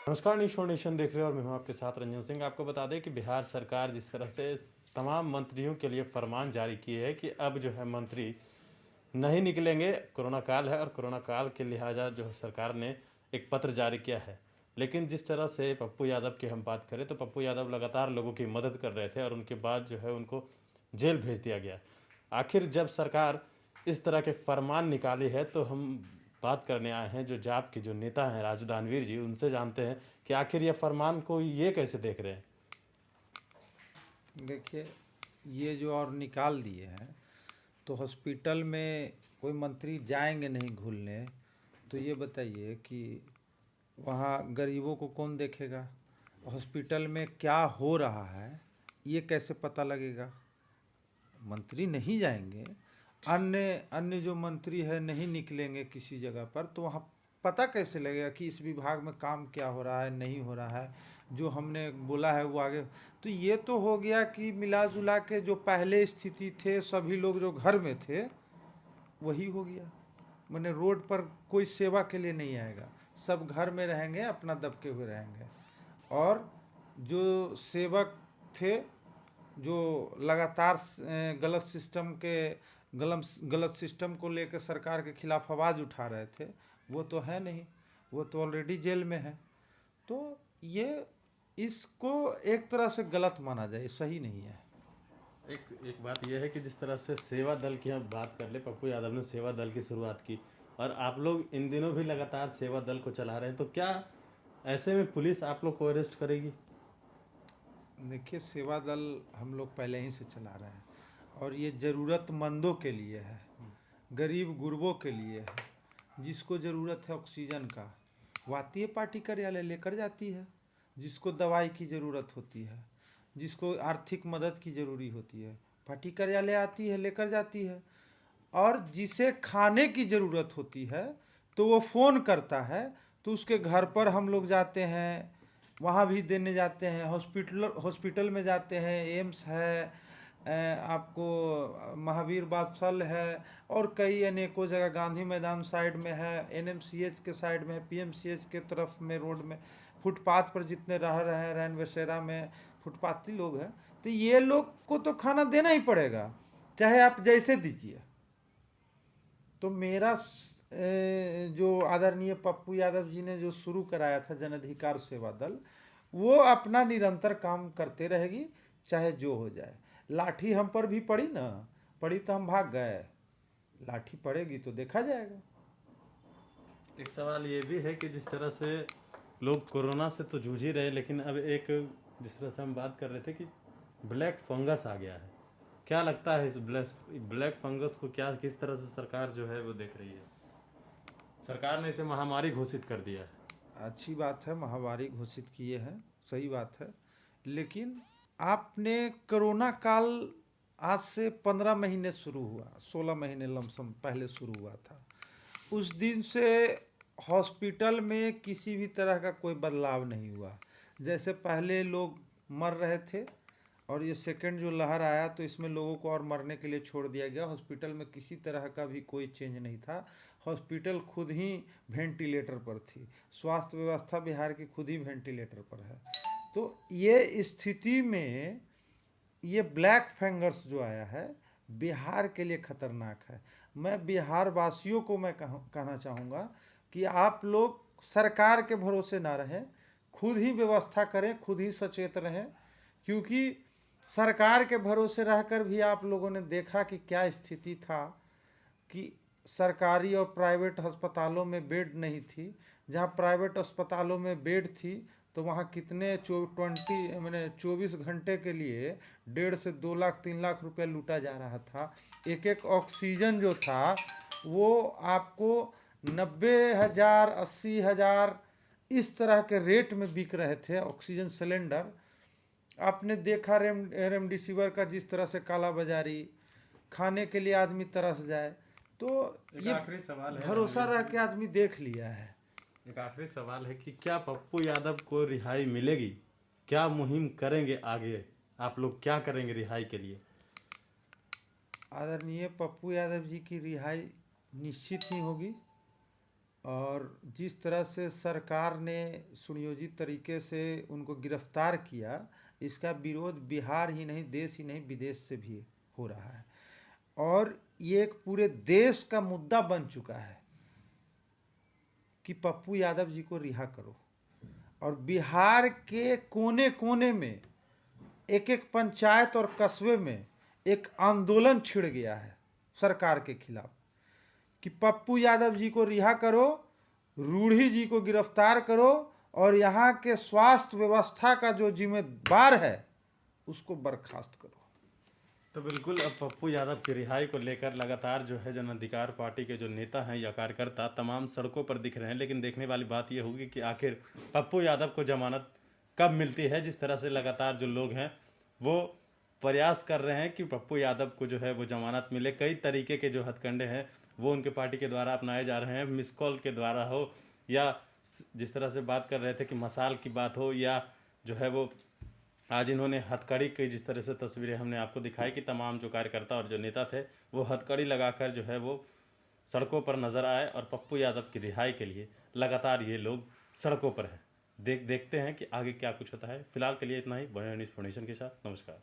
नमस्कार, news foundation देख रहे हो और मैं हूं आपके साथ रंजन सिंह। आपको बता दें कि बिहार सरकार जिस तरह से तमाम मंत्रियों के लिए फरमान जारी किए है कि अब जो है मंत्री नहीं निकलेंगे। कोरोना काल है और कोरोना काल के लिहाजा जो है सरकार ने एक पत्र जारी किया है। लेकिन जिस तरह से पप्पू यादव की हम बात करें तो पप्पू यादव लगातार लोगों की मदद कर रहे थे और उनके बाद जो है उनको जेल भेज दिया गया। आखिर जब सरकार इस तरह के फरमान निकाली है तो हम बात करने आए हैं जो जाप के जो नेता हैं राजू दानवीर जी, उनसे जानते हैं कि आखिर ये फरमान को ये कैसे देख रहे हैं। देखिए, ये जो और निकाल दिए हैं तो हॉस्पिटल में कोई मंत्री जाएंगे नहीं घुलने। तो ये बताइए कि वहाँ गरीबों को कौन देखेगा? हॉस्पिटल में क्या हो रहा है ये कैसे पता लगेगा? मंत्री नहीं जाएंगे, अन्य अन्य जो मंत्री है नहीं निकलेंगे किसी जगह पर, तो वहाँ पता कैसे लगेगा कि इस विभाग में काम क्या हो रहा है, नहीं हो रहा है, जो हमने बोला है वो आगे। तो ये तो हो गया कि मिला जुला के जो पहले स्थिति थे, सभी लोग जो घर में थे वही हो गया। मैंने रोड पर कोई सेवा के लिए नहीं आएगा, सब घर में रहेंगे, अपना दबके हुए रहेंगे। और जो सेवक थे, जो लगातार गलत सिस्टम के गलत सिस्टम को लेकर सरकार के खिलाफ आवाज़ उठा रहे थे, वो तो है नहीं, वो तो ऑलरेडी जेल में है। तो ये इसको एक तरह से गलत माना जाए, सही नहीं है। एक एक बात यह है कि जिस तरह से सेवा दल की हम बात कर ले, पप्पू यादव ने सेवा दल की शुरुआत की और आप लोग इन दिनों भी लगातार सेवा दल को चला रहे हैं, तो क्या ऐसे में पुलिस आप लोग को अरेस्ट करेगी? देखिए, सेवा दल हम लोग पहले ही से चला रहे हैं और ये ज़रूरतमंदों के लिए है, गरीब गुरबों के लिए है। जिसको ज़रूरत है ऑक्सीजन का, वो आती है पार्टी कार्यालय लेकर जाती है। जिसको दवाई की ज़रूरत होती है, जिसको आर्थिक मदद की ज़रूरी होती है, पार्टी कार्यालय आती है लेकर जाती है। और जिसे खाने की ज़रूरत होती है तो वो फ़ोन करता है, तो उसके घर पर हम लोग जाते हैं, वहाँ भी देने जाते हैं। हॉस्पिटल में जाते हैं, एम्स है, आपको महावीर बादशाह है, और कई अनेकों जगह, गांधी मैदान साइड में है, एनएमसीएच के साइड में है, पीएमसीएच के तरफ में रोड में, फुटपाथ पर जितने रह रहे हैं, रैन बसेरा में फुटपाथी लोग हैं, तो ये लोग को तो खाना देना ही पड़ेगा, चाहे आप जैसे दीजिए। तो मेरा जो आदरणीय पप्पू यादव जी ने जो शुरू कराया था जन अधिकार सेवा दल, वो अपना निरंतर काम करते रहेगी, चाहे जो हो जाए। लाठी हम पर भी पड़ी ना, पड़ी तो हम भाग गए, लाठी पड़ेगी तो देखा जाएगा। एक सवाल ये भी है कि जिस तरह से लोग कोरोना से तो जूझ ही रहे, लेकिन अब एक जिस तरह से हम बात कर रहे थे कि ब्लैक फंगस आ गया है, क्या लगता है इस ब्लैक फंगस को क्या किस तरह से सरकार जो है वो देख रही है? सरकार ने इसे महामारी घोषित कर दिया है। अच्छी बात है, महामारी घोषित किए हैं, सही बात है। लेकिन आपने कोरोना काल आज से 15 महीने शुरू हुआ, 16 महीने लमसम पहले शुरू हुआ था। उस दिन से हॉस्पिटल में किसी भी तरह का कोई बदलाव नहीं हुआ। जैसे पहले लोग मर रहे थे और ये सेकंड जो लहर आया तो इसमें लोगों को और मरने के लिए छोड़ दिया गया। हॉस्पिटल में किसी तरह का भी कोई चेंज नहीं था। हॉस्पिटल खुद ही वेंटिलेटर पर थी, स्वास्थ्य व्यवस्था बिहार की खुद ही वेंटिलेटर पर है। तो ये स्थिति में ये ब्लैक फंगस जो आया है, बिहार के लिए खतरनाक है। मैं बिहार वासियों को मैं कहना चाहूँगा कि आप लोग सरकार के भरोसे ना रहें, खुद ही व्यवस्था करें, खुद ही सचेत रहें। क्योंकि सरकार के भरोसे रहकर भी आप लोगों ने देखा कि क्या स्थिति था, कि सरकारी और प्राइवेट अस्पतालों में बेड नहीं थी। जहाँ प्राइवेट अस्पतालों में बेड थी तो वहाँ कितने 24 घंटे के लिए 1.5 से 2 लाख 3 लाख रुपया लूटा जा रहा था। एक एक ऑक्सीजन जो था वो आपको 90,000 80,000 इस तरह के रेट में बिक रहे थे ऑक्सीजन सिलेंडर। आपने देखा रेमडेसिविर का जिस तरह से काला बाजारी, खाने के लिए आदमी तरस जाए। तो एक ये आखिरी सवाल है भरोसा रणवीर रह जी, के आदमी देख लिया है। एक आखिरी सवाल है कि क्या पप्पू यादव को रिहाई मिलेगी? क्या मुहिम करेंगे आगे? आप लोग क्या करेंगे रिहाई के लिए? आदरणीय पप्पू यादव जी की रिहाई निश्चित ही होगी और जिस तरह से सरकार ने सुनियोजित तरीके से उनको गिरफ्तार किया, इसका विरोध बिहार ही नहीं, देश ही नहीं, विदेश से भी हो रहा है और ये एक पूरे देश का मुद्दा बन चुका है कि पप्पू यादव जी को रिहा करो। और बिहार के कोने कोने में, एक एक पंचायत और कस्बे में एक आंदोलन छिड़ गया है सरकार के खिलाफ कि पप्पू यादव जी को रिहा करो, रूढ़ी जी को गिरफ्तार करो और यहाँ के स्वास्थ्य व्यवस्था का जो जिम्मेदार है उसको बर्खास्त करो। तो बिल्कुल अब पप्पू यादव की रिहाई को लेकर लगातार जो है जन अधिकार पार्टी के जो नेता हैं या कार्यकर्ता तमाम सड़कों पर दिख रहे हैं, लेकिन देखने वाली बात यह होगी कि आखिर पप्पू यादव को जमानत कब मिलती है। जिस तरह से लगातार जो लोग हैं वो प्रयास कर रहे हैं कि पप्पू यादव को जो है वो जमानत मिले। कई तरीके के जो हथकंडे हैं वो उनके पार्टी के द्वारा अपनाए जा रहे हैं, मिस कॉल के द्वारा हो या जिस तरह से बात कर रहे थे कि मसाल की बात हो, या जो है वो आज इन्होंने हथकड़ी की जिस तरह से तस्वीरें हमने आपको दिखाई कि तमाम जो कार्यकर्ता और जो नेता थे वो हथकड़ी लगाकर जो है वो सड़कों पर नजर आए और पप्पू यादव की रिहाई के लिए लगातार ये लोग सड़कों पर हैं। देखते हैं कि आगे क्या कुछ होता है। फिलहाल के लिए इतना ही। बने न्यूज़ फाउंडेशन के साथ नमस्कार।